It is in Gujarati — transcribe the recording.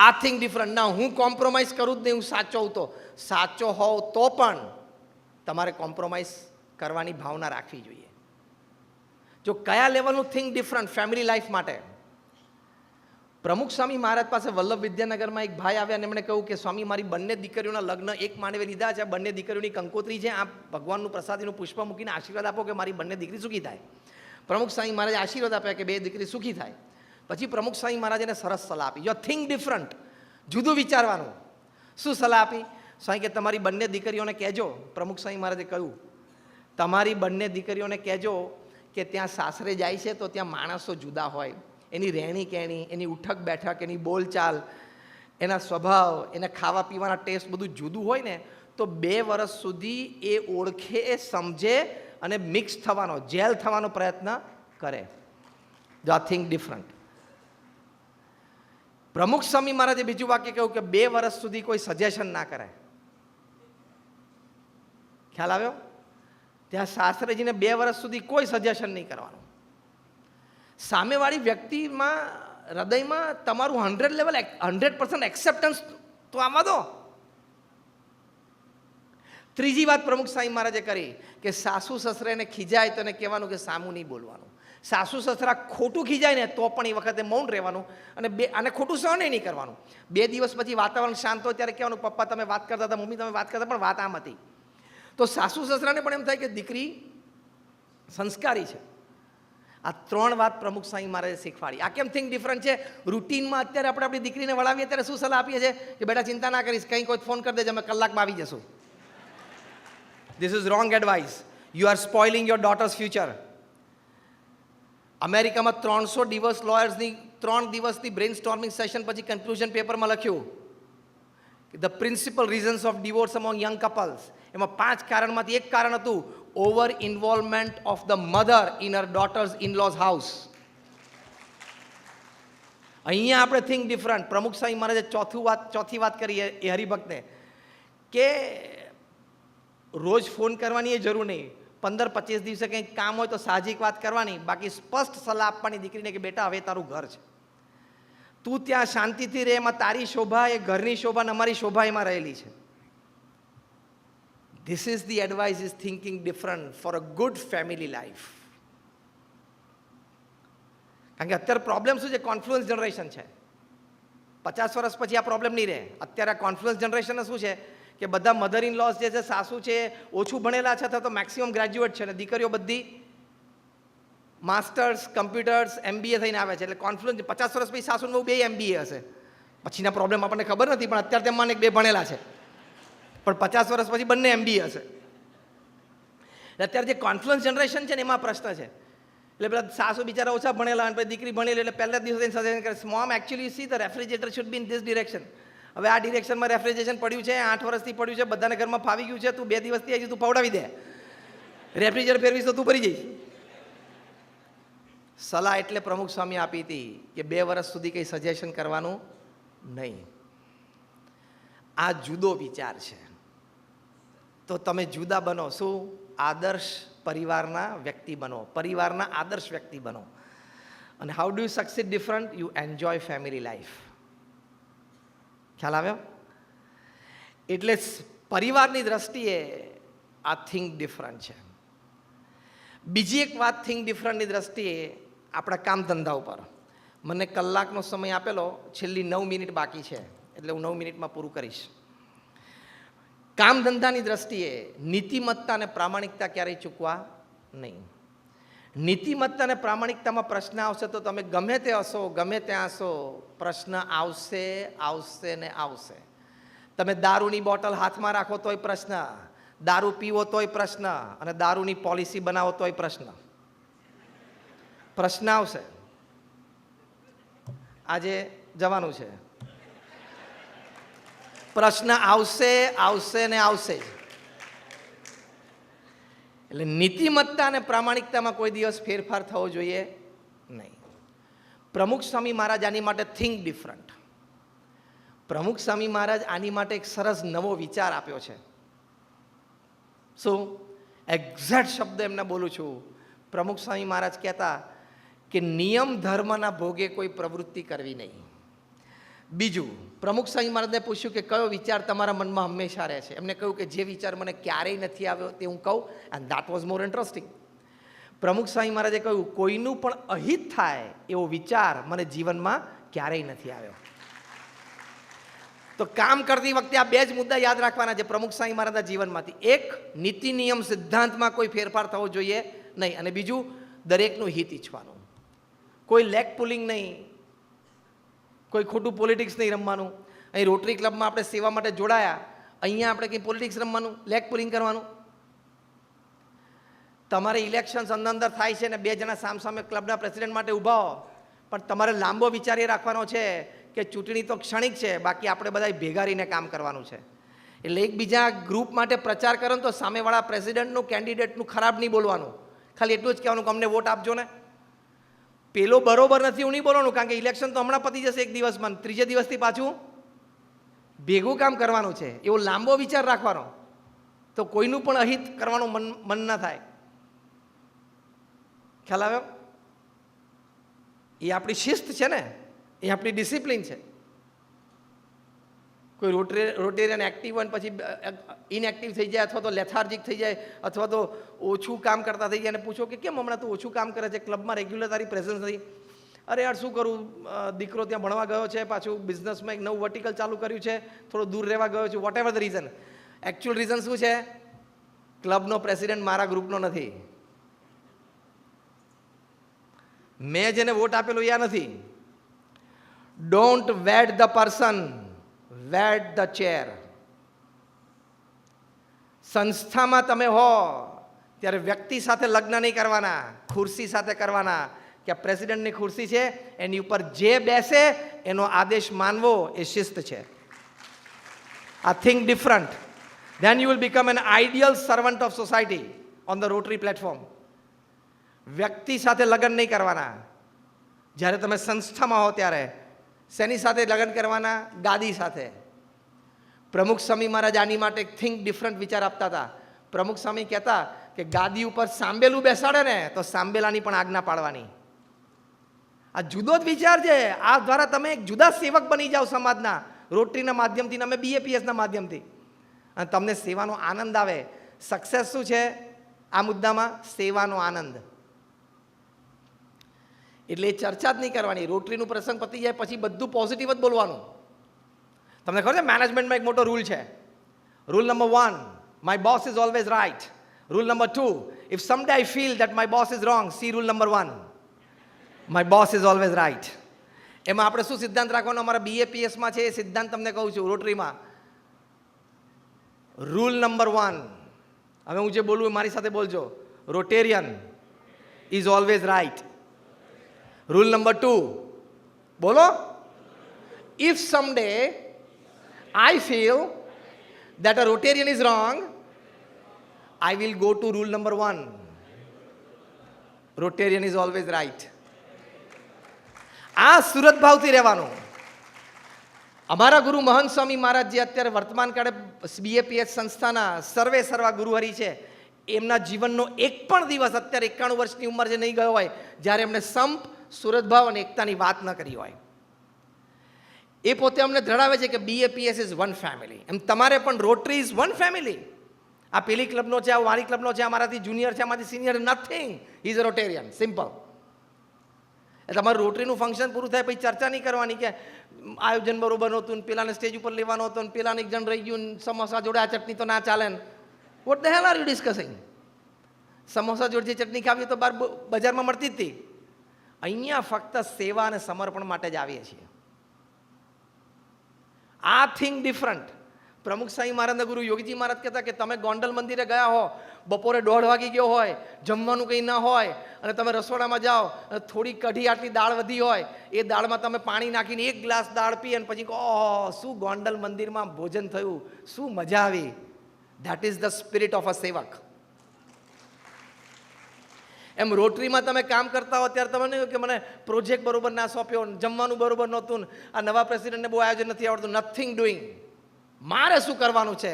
આ થિંક ડિફરન્ટ. ના, હું કોમ્પ્રોમાઇઝ કરું જ નહીં, હું સાચો હોઉં તો. સાચો હોવ તો પણ તમારે કોમ્પ્રોમાઇઝ કરવાની ભાવના રાખવી જોઈએ. જો કયા લેવલનું થિંક ડિફરન્ટ ફેમિલી લાઈફ માટે. પ્રમુખ સ્વામી મહારાજ પાસે વલ્લભ વિદ્યાનગરમાં એક ભાઈ આવ્યા અને એમણે કહ્યું કે સ્વામી, મારી બંને દીકરીઓના લગ્ન એક માંડવે લીધા છે, બંને દીકરીઓની કંકોત્રી છે, આ ભગવાનનું પ્રસાદીનું પુષ્પ મૂકીને આશીર્વાદ આપો કે મારી બંને દીકરી સુખી થાય. પ્રમુખ સ્વામી મહારાજે આશીર્વાદ આપ્યા કે બે દીકરી સુખી થાય. પછી પ્રમુખ સ્વામી મહારાજને સરસ સલાહ આપી, જો થિંક ડિફરન્ટ, જુદું વિચારવાનું. શું સલાહ આપી? સ્વામી કે તમારી બંને દીકરીઓને કહેજો. પ્રમુખ સ્વામી મહારાજે કહ્યું, તમારી બંને દીકરીઓને કહેજો કે ત્યાં સાસરે જાય છે તો ત્યાં માણસો જુદા હોય, એની રહેણી કહેણી, એની ઉઠક બેઠક, એની બોલચાલ, એના સ્વભાવ, એના ખાવા પીવાના ટેસ્ટ બધું જુદું હોય ને, તો 2 વર્ષ સુધી એ ઓળખે, એ સમજે અને મિક્સ થવાનો, જેલ થવાનો પ્રયત્ન કરે. જો આ થિંક ડિફરન્ટ. પ્રમુખ સ્વામી મહારાજે બીજું વાક્ય કહ્યું કે 2 વર્ષ સુધી કોઈ સજેશન ના કરે. ખ્યાલ આવ્યો? ત્યાં સાસરે જઈને 2 વર્ષ સુધી કોઈ સજેશન નહીં કરવાનું. સામેવાળી વ્યક્તિમાં હૃદયમાં તમારું 100 લેવલ 100% એક્સેપ્ટન્સ તો આવવા દો. ત્રીજી વાત પ્રમુખ સ્વામી મહારાજે કરી કે સાસુ સસરાને ખીજાય તો એને કહેવાનું કે સામું નહીં બોલવાનું. સાસુ સસરા ખોટું ખીજાય ને તો પણ એ વખતે મૌન રહેવાનું અને ખોટું સહન નહીં કરવાનું. 2 દિવસ પછી વાતાવરણ શાંત હોય ત્યારે કહેવાનું, પપ્પા તમે વાત કરતા હતા, મમ્મી તમે વાત કરતા, પણ વાત આમ હતી. તો સાસુ સસરાને પણ એમ થાય કે દીકરી સંસ્કારી છે. આ 3 વાત પ્રમુખ સ્વામી મહારાજે શીખવાડી. આ કેમ થિંક ડિફરન્ટ છે? રૂટીનમાં અત્યારે આપણે આપણી દીકરીને વળાવીએ ત્યારે શું સલાહ આપીએ છીએ કે બેટા ચિંતા ના કરીશ, કંઈ કોઈ ફોન કરી દેજો, અમે કલાકમાં આવી જશું. This is wrong advice. You are spoiling your daughter's future. અમેરિકામાં 300 ડિવોર્સ લોયર્સની 3 દિવસની બ્રેઇન સ્ટોર્મિંગ સેશન પછી કન્ક્લુઝન પેપરમાં લખ્યું the principal reasons of divorce among young couples. એમાં 5 કારણમાંથી એક કારણ હતું over involvement of the mother in her daughter's in law's house. અહીંયા આપણે થિંક ડિફરન્ટ. પ્રમુખ સ્વામી મહારાજે ચોથી વાત કરી એ હરિભક્તને કે રોજ ફોન કરવાની એ જરૂર નહીં, 15-25 દિવસે કંઈક કામ હોય તો સાહજિક વાત કરવાની, બાકી સ્પષ્ટ સલાહ આપવાની દીકરીને કે બેટા હવે તારું ઘર છે, તું ત્યાં શાંતિથી રહે, એમાં તારી શોભા એ ઘરની શોભા ને અમારી શોભા એમાં રહેલી છે. This is the advice is thinking different for a good family life. કારણ કે અત્યારે પ્રોબ્લેમ શું છે? કોન્ફ્લુઅન્સ જનરેશન છે. 50 વર્ષ પછી આ પ્રોબ્લેમ નહીં રહે. અત્યારે કોન્ફ્લુઅન્સ જનરેશન શું છે કે બધા મધર ઇન લોસ જે છે, સાસુ છે, ઓછું ભણેલા છે અથવા તો મેક્સિમમ ગ્રેજ્યુએટ છે, અને દીકરીઓ બધી માસ્ટર્સ, કમ્પ્યુટર્સ, MBA થઈને આવે છે. એટલે કોન્ફ્લુઅન્સ 50 વર્ષ પછી સાસુ બહુ 2 MBA હશે. પછીના પ્રોબ્લેમ આપણને ખબર નથી, પણ અત્યારે તેમ માને 2 ભણેલા છે, પણ 50 વર્ષ પછી બંને MBA હશે. અત્યારે જે કોન્ફ્લુઅન્સ જનરેશન છે ને એમાં પ્રશ્ન છે. એટલે પેલા સાસુ બિચારા ઓછા ભણેલા અને પછી દીકરી ભણેલી, એટલે પહેલા દિવસે સજેશન કરે, mom actually see the refrigerator should be in this direction. હવે આ ડિરેક્શનમાં રેફ્રિજરેશન પડ્યું છે, 8 વર્ષથી પડ્યું છે, બધાને ઘરમાં ફાવી ગયું છે, તું 2 દિવસથી આવી તું પવડાવી દે, રેફ્રિજરેટર ફેરવીશ તો તું ભરી જઈશ. સલાહ એટલે પ્રમુખ સ્વામી આપી હતી કે 2 વર્ષ સુધી કંઈ સજેશન કરવાનું નહીં. આ જુદો વિચાર છે. તો તમે જુદા બનો. શું? આદર્શ પરિવારના વ્યક્તિ બનો, પરિવારના આદર્શ વ્યક્તિ બનો. અને how do you succeed different? You enjoy family life. ખ્યાલ આવ્યો? એટલે પરિવારની દ્રષ્ટિએ આ થિંક ડિફરન્ટ છે. બીજી એક વાત થિંક ડિફરન્ટની દ્રષ્ટિએ આપણા કામ ધંધા ઉપર. મને કલાકનો સમય આપેલો, છેલ્લી 9 મિનિટ બાકી છે, એટલે હું 9 મિનિટમાં પૂરું કરીશ. કામ ધંધાની દ્રષ્ટિએ નીતિમત્તા અને પ્રામાણિકતા ક્યારેય ચૂકવા નહીં. નીતિમત્તા અને પ્રામાણિકતામાં પ્રશ્ન આવશે તો તમે ગમે તે હશો, ગમે ત્યાં હશો, પ્રશ્ન આવશે, આવશે ને આવશે. તમે દારૂની બોટલ હાથમાં રાખો તોય પ્રશ્ન, દારૂ પીવો તોય પ્રશ્ન, અને દારૂની પોલિસી બનાવો તોય પ્રશ્ન. પ્રશ્ન આવશે. આજે જવાનું છે, પ્રશ્ન આવશે, આવશે ને આવશે જ. એટલે નીતિમત્તા અને પ્રામાણિકતામાં કોઈ દિવસ ફેરફાર થવો જોઈએ નહીં. પ્રમુખ સ્વામી મહારાજ આની માટે થિંક ડિફરન્ટ. પ્રમુખ સ્વામી મહારાજ આની માટે એક સરસ નવો વિચાર આપ્યો છે. શું? એક્ઝેક્ટ શબ્દ એમને બોલું છું. પ્રમુખ સ્વામી મહારાજ કહેતા કે નિયમ ધર્મના ભોગે કોઈ પ્રવૃત્તિ કરવી નહીં. બીજું, પ્રમુખ સ્વામી મહારાજને પૂછ્યું કે કયો વિચાર તમારા મનમાં હંમેશા રહે છે. એમને કહ્યું કે જે વિચાર મને ક્યારેય નથી આવ્યો તે હું કહું, and that was more interesting. પ્રમુખ સ્વામી મહારાજે કહ્યું, કોઈનું પણ અહિત થાય એવો વિચાર મને જીવનમાં ક્યારેય નથી આવ્યો. તો કામ કરતી વખતે આ બે જ મુદ્દા યાદ રાખવાના છે પ્રમુખ સ્વામી મહારાજના જીવનમાંથી. એક, નીતિ નિયમ સિદ્ધાંતમાં કોઈ ફેરફાર થવો જોઈએ નહીં, અને બીજું, દરેકનું હિત ઈચ્છવાનું. કોઈ લેગ પુલિંગ નહીં, કોઈ ખોટું પોલિટિક્સ નહીં રમવાનું. અહીં રોટરી ક્લબમાં આપણે સેવા માટે જોડાયા, અહીંયા આપણે કંઈ પોલિટિક્સ રમવાનું, લેગ પુલિંગ કરવાનું? તમારે ઇલેક્શન્સ અંદર થાય છે ને બે જણા સામસામે ક્લબના પ્રેસિડેન્ટ માટે ઊભા હો, પણ તમારે લાંબો વિચાર એ રાખવાનો છે કે ચૂંટણી તો ક્ષણિક છે, બાકી આપણે બધા ભેગા રહીને કામ કરવાનું છે. એટલે એકબીજા ગ્રુપ માટે પ્રચાર કરો ને તો સામેવાળા પ્રેસિડેન્ટનું, કેન્ડિડેટનું ખરાબ નહીં બોલવાનું, ખાલી એટલું જ કહેવાનું કે અમને વોટ આપજો ને. પેલો બરોબર નથી એવું નહીં બોલવાનું, કારણ કે ઇલેક્શન તો હમણાં પતી જશે એક દિવસમાં, ત્રીજે દિવસથી પાછું ભેગું કામ કરવાનું છે. એવો લાંબો વિચાર રાખવાનો, તો કોઈનું પણ અહિત કરવાનું મન ન થાય. ખ્યાલ આવ્યો? એ આપણી શિસ્ત છે ને, એ આપણી ડિસિપ્લિન છે. કોઈ રોટેરિયન એક્ટિવ હોય પછી ઇનએક્ટિવ થઈ જાય, અથવા તો લેથાર્જિક થઈ જાય, અથવા તો ઓછું કામ કરતા થઈ જાય, અને પૂછો કે કેમ હમણાં તું ઓછું કામ કરે છે, ક્લબમાં રેગ્યુલર તારી પ્રેઝન્સ નથી. અરે યાર શું કરું, દીકરો ત્યાં ભણવા ગયો છે, પાછું બિઝનેસમાં એક નવું વર્ટિકલ ચાલુ કર્યું છે, થોડો દૂર રહેવા ગયો છું, whatever the reason. Actual reason શું છે? ક્લબનો પ્રેસિડેન્ટ મારા ગ્રુપનો નથી, મેં જેને વોટ આપેલો યા નથી. Don't Ved the person, Ved the chair. સંસ્થામાં તમે હો ત્યારે વ્યક્તિ સાથે લગ્ન નહીં કરવાના, ખુરશી સાથે કરવાના. કે પ્રેસિડેન્ટની ખુરશી છે, એની ઉપર જે બેસે એનો આદેશ માનવો એ શિસ્ત છે. આ think different, then you will become an ideal servant of society on the Rotary platform. વ્યક્તિ સાથે લગ્ન નહીં કરવાના. જ્યારે તમે સંસ્થામાં હો ત્યારે શેની સાથે લગ્ન કરવાના? ગાદી સાથે. પ્રમુખ સ્વામી મહારાજ આની માટે થિંક ડિફરન્ટ વિચાર આપતા હતા. પ્રમુખ સ્વામી કહેતા કે ગાદી ઉપર સાંબેલું બેસાડે ને તો સાંબેલાની પણ આજ્ઞા પાડવાની. આ જુદો જ વિચાર છે. આ દ્વારા તમે એક જુદા સેવક બની જાઓ સમાજના, રોટરીના માધ્યમથી, અમે BAPSના માધ્યમથી, અને તમને સેવાનો આનંદ આવે. સક્સેસ શું છે આ મુદ્દામાં? સેવાનો આનંદ. એટલે એ ચર્ચા જ નહીં કરવાની. રોટરીનું પ્રસંગ પતી જાય પછી બધું પોઝિટિવ જ બોલવાનું. તમને ખબર છે મેનેજમેન્ટમાં એક મોટો રૂલ છે. Rule number 1, my boss is always right. Rule number 2, if someday I feel that my boss is wrong, see rule number 1, my boss is always right. એમાં આપણે શું સિદ્ધાંત રાખવાનો? અમારા BAPSમાં છે એ સિદ્ધાંત તમને કહું છું. રોટરીમાં રૂલ નંબર 1, હવે હું જે બોલું મારી સાથે બોલજો. Rotarian is always right. Rule number 2, બોલો. If someday I feel that a Rotarian is wrong, I will go to rule number 1. Rotarian is always right. આ સુરત ભાવથી રહેવાનું. અમારા ગુરુ મહંત સ્વામી મહારાજ જે અત્યારે વર્તમાન કાળે BAPS સંસ્થાના સર્વા ગુરુહરિ છે, એમના જીવનનો એક પણ દિવસ અત્યારે 91 વર્ષની ઉંમર જે નહીં ગયો હોય જ્યારે એમણે સંપ, સુરત ભાવ અને એકતાની વાત ન કરી હોય. એ પોતે અમને ધરાવે છે કે BAPS ઇઝ વન ફેમિલી. એમ તમારે પણ રોટરી ઇઝ વન ફેમિલી. આ પેલી ક્લબનો છે, આ મારી ક્લબનો છે, અમારાથી જુનિયર છે, આમાંથી senior, nothing. Is a Rotarian, simple. તમારું રોટરીનું ફંક્શન પૂરું થાય પછી ચર્ચા નહીં કરવાની કે આયોજન બરોબર નહોતું ને પેલાને સ્ટેજ ઉપર લેવાનો હતો ને પેલાને એક જણ રહી ગયું, સમોસા જોડે આ ચટણી તો ના ચાલે ને. Vote the hair are you discussing? Samosa જોડે જે ચટણી ખાવી તો બહાર બજારમાં મળતી જ હતી. અહીંયા ફક્ત સેવા અને સમર્પણ માટે જ આવીએ છીએ. આ થિંગ ડિફરન્ટ. પ્રમુખ સ્વામી મહારાજના ગુરુ યોગીજી મહારાજ કહેતા કે તમે ગોંડલ મંદિરે ગયા હો, બપોરે 1:30 વાગી ગયો હોય, જમવાનું કંઈ ન હોય, અને તમે રસોડામાં જાઓ અને થોડી કઢી આટલી દાળ વધી હોય, એ દાળમાં તમે પાણી નાખીને એક ગ્લાસ દાળ પી અને પછી ઓહ શું ગોંડલ મંદિરમાં ભોજન થયું, શું મજા આવી. That is the spirit of a સેવક. એમ રોટરીમાં તમે કામ કરતા હો ત્યારે તમે નહીં કે મને પ્રોજેક્ટ બરોબર ના સોંપ્યો, જમવાનું બરોબર નહોતું, આ નવા પ્રેસિડેન્ટને બહુ આયોજન નથી આવડતું. Nothing doing. મારે શું કરવાનું છે?